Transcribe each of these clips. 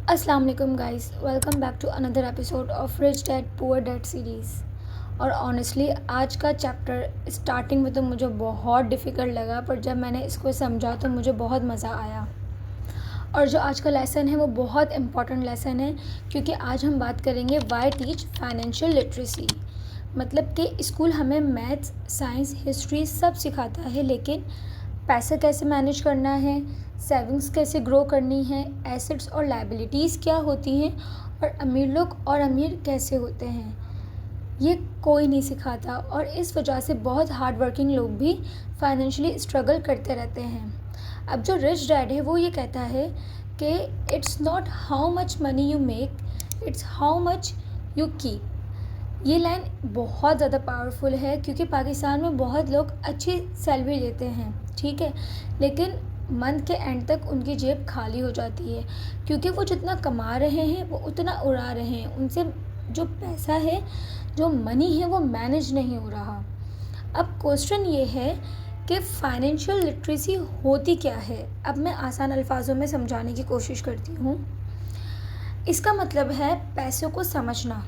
अस्सलाम वालेकुम guys, welcome back to another episode of rich dad poor dad series. और honestly आज का चैप्टर स्टार्टिंग में तो मुझे बहुत डिफ़िकल्ट लगा, पर जब मैंने इसको समझा तो मुझे बहुत मज़ा आया। और जो आज का लेसन है वो बहुत इम्पॉर्टेंट लेसन है, क्योंकि आज हम बात करेंगे वाई टीच फाइनेंशियल लिटरेसी। मतलब कि स्कूल हमें मैथ्स, साइंस, हिस्ट्री सब सिखाता है, लेकिन पैसे कैसे मैनेज करना है, सेविंग्स कैसे ग्रो करनी है, एसेट्स और लाइबिलिटीज़ क्या होती हैं, और अमीर लोग और अमीर कैसे होते हैं, ये कोई नहीं सिखाता। और इस वजह से बहुत हार्ड वर्किंग लोग भी फाइनेंशियली स्ट्रगल करते रहते हैं। अब जो रिच डैड है वो ये कहता है कि it's not how much money you make, it's how much you keep. ये लाइन बहुत ज़्यादा पावरफुल है, क्योंकि पाकिस्तान में बहुत लोग अच्छी सैलरी लेते हैं, ठीक है, लेकिन मंथ के एंड तक उनकी जेब खाली हो जाती है, क्योंकि वो जितना कमा रहे हैं वो उतना उड़ा रहे हैं। उनसे जो पैसा है, जो मनी है, वो मैनेज नहीं हो रहा। अब क्वेश्चन ये है कि फाइनेंशियल लिटरेसी होती क्या है। अब मैं आसान अल्फाजों में समझाने की कोशिश करती हूँ। इसका मतलब है पैसों को समझना,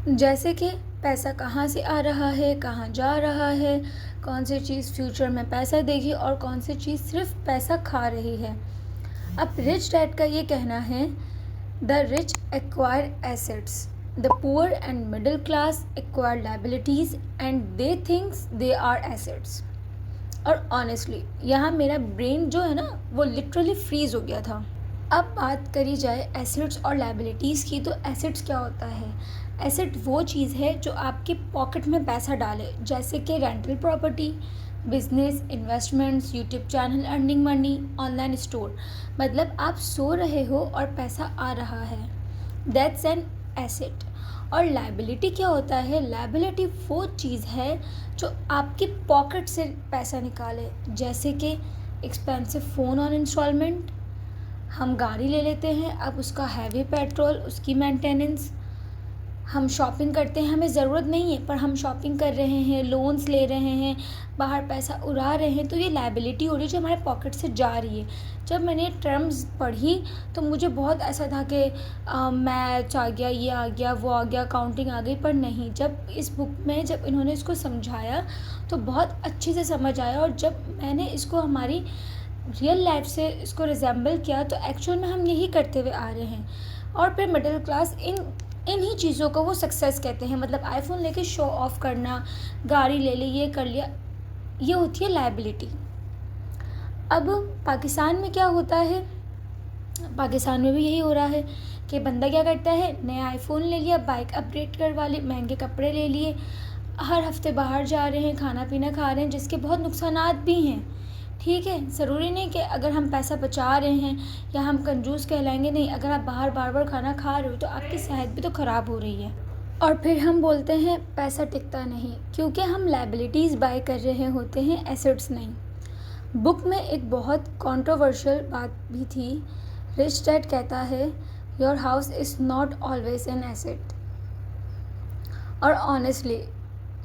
जैसे कि पैसा कहाँ से आ रहा है, कहाँ जा रहा है, कौन सी चीज़ फ्यूचर में पैसा देगी और कौन सी चीज़ सिर्फ पैसा खा रही है। अब रिच डैड का ये कहना है, the rich acquire assets, the poor and middle class acquire liabilities and they thinks they are assets. और ऑनेस्टली यहाँ मेरा ब्रेन जो है ना वो लिटरली फ्रीज़ हो गया था। अब बात करी जाए एसेट्स और लाइबिलिटीज़ की, तो एसेट्स क्या होता है। एसेट वो चीज़ है जो आपके पॉकेट में पैसा डाले, जैसे कि rental property, business, investments, YouTube channel, earning money, online store. मतलब आप सो रहे हो और पैसा आ रहा है, दैट्स एन एसेट। और लाइबिलिटी क्या होता है। लाइबिलिटी वो चीज़ है जो आपकी पॉकेट से पैसा निकाले, जैसे कि एक्सपेंसिव फ़ोन ऑन इंस्टॉलमेंट। हम गाड़ी ले लेते हैं, अब उसका हैवी पेट्रोल, उसकी मेंटेनेंस। हम शॉपिंग करते हैं, हमें ज़रूरत नहीं है पर हम शॉपिंग कर रहे हैं, लोन्स ले रहे हैं, बाहर पैसा उड़ा रहे हैं, तो ये लाइबिलिटी हो रही है जो हमारे पॉकेट से जा रही है। जब मैंने टर्म्स पढ़ी तो मुझे बहुत ऐसा था कि मैथ्स आ गया, ये आ गया, वो आ गया, काउंटिंग आ गई, पर नहीं। जब इस बुक में जब इन्होंने इसको समझाया तो बहुत अच्छे से समझ आया, और जब मैंने इसको हमारी रियल लाइफ से इसको रिजेंबल किया तो एक्चुअल में हम यही करते हुए आ रहे हैं। और फिर मिडिल क्लास इन्हीं चीज़ों को वो सक्सेस कहते हैं। मतलब आईफोन लेके शो ऑफ करना, गाड़ी ले ली, ये कर लिया, ये होती है लाइबिलिटी। अब पाकिस्तान में क्या होता है, पाकिस्तान में भी यही हो रहा है कि बंदा क्या करता है, नया आईफोन ले लिया, बाइक अपग्रेड करवा ली, महंगे कपड़े ले लिए, हर हफ्ते बाहर जा रहे हैं, खाना पीना खा रहे हैं, जिसके बहुत नुकसानात भी हैं। ठीक है, ज़रूरी नहीं कि अगर हम पैसा बचा रहे हैं या हम कंजूस कहलाएंगे, नहीं। अगर आप बाहर बार बार खाना खा रहे हो तो आपकी सेहत भी तो ख़राब हो रही है। और फिर हम बोलते हैं पैसा टिकता नहीं, क्योंकि हम लाइबिलिटीज़ बाय कर रहे होते हैं, एसेट्स नहीं। बुक में एक बहुत कंट्रोवर्शियल बात भी थी। रिच डैड कहता है, your house is not always an asset. और ऑनेस्टली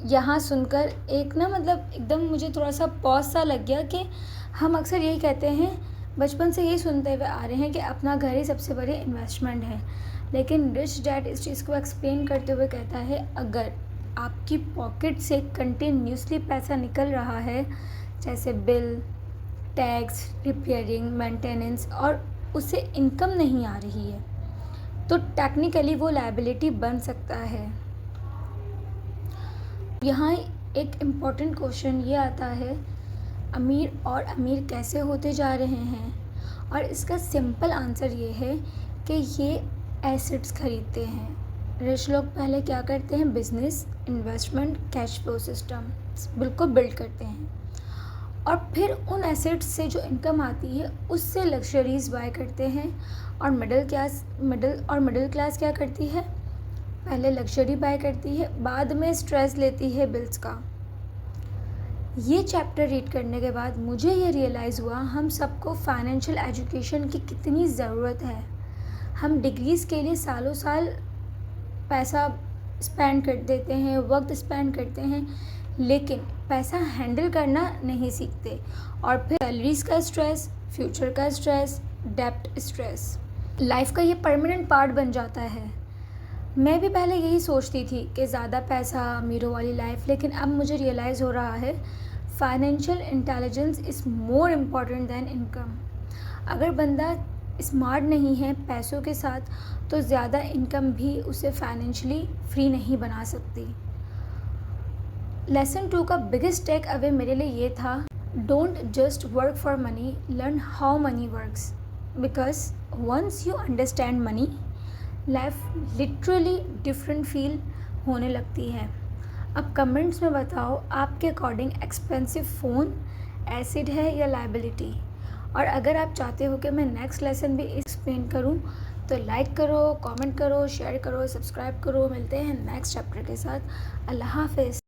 यहाँ सुनकर एक ना मतलब एकदम मुझे थोड़ा सा पॉज सा लग गया कि हम अक्सर यही कहते हैं, बचपन से यही सुनते हुए आ रहे हैं कि अपना घर ही सबसे बड़ी इन्वेस्टमेंट है। लेकिन रिच डैड इस चीज़ को एक्सप्लेन करते हुए कहता है, अगर आपकी पॉकेट से कंटिन्यूसली पैसा निकल रहा है, जैसे बिल, टैक्स, रिपेयरिंग, मेंटेनेंस, और उससे इनकम नहीं आ रही है, तो टेक्निकली वो लायबिलिटी बन सकता है। यहाँ एक इम्पॉर्टेंट क्वेश्चन ये आता है, अमीर और अमीर कैसे होते जा रहे हैं। और इसका सिंपल आंसर ये है कि ये एसेट्स खरीदते हैं। रिच लोग पहले क्या करते हैं, business, investment, cash flow system बिल्कुल बिल्ड करते हैं, और फिर उन एसेट्स से जो इनकम आती है उससे लग्जरीज़ बाय करते हैं। और मिडिल क्लास क्या करती है, पहले लग्जरी बाय करती है, बाद में स्ट्रेस लेती है बिल्स का। ये चैप्टर रीड करने के बाद मुझे ये रियलाइज़ हुआ, हम सबको फाइनेंशियल एजुकेशन की कितनी ज़रूरत है। हम डिग्रीज़ के लिए सालों साल पैसा स्पेंड कर देते हैं, वक्त स्पेंड करते हैं, लेकिन पैसा हैंडल करना नहीं सीखते। और फिर सैलरीज़ का स्ट्रेस, फ्यूचर का स्ट्रेस, डेब्ट स्ट्रेस। लाइफ का ये परमानेंट पार्ट बन जाता है। मैं भी पहले यही सोचती थी कि ज़्यादा पैसा, अमीरों वाली लाइफ, लेकिन अब मुझे रियलाइज़ हो रहा है financial intelligence is more important than income. अगर बंदा स्मार्ट नहीं है पैसों के साथ, तो ज़्यादा इनकम भी उसे फाइनेंशियली फ्री नहीं बना सकती। लेसन 2 का बिगेस्ट टेक अवे मेरे लिए ये था, don't just work for money, learn how money works. Because once you understand money, life literally different feel होने लगती है। अब कमेंट्स में बताओ आपके अकॉर्डिंग एक्सपेंसिव फ़ोन एसिड है या लाइबिलिटी। और अगर आप चाहते हो कि मैं नेक्स्ट लेसन भी एक्सप्लेन करूं, तो लाइक करो, कमेंट करो, शेयर करो, सब्सक्राइब करो। मिलते हैं नेक्स्ट चैप्टर के साथ। अल्लाह हाफिज़।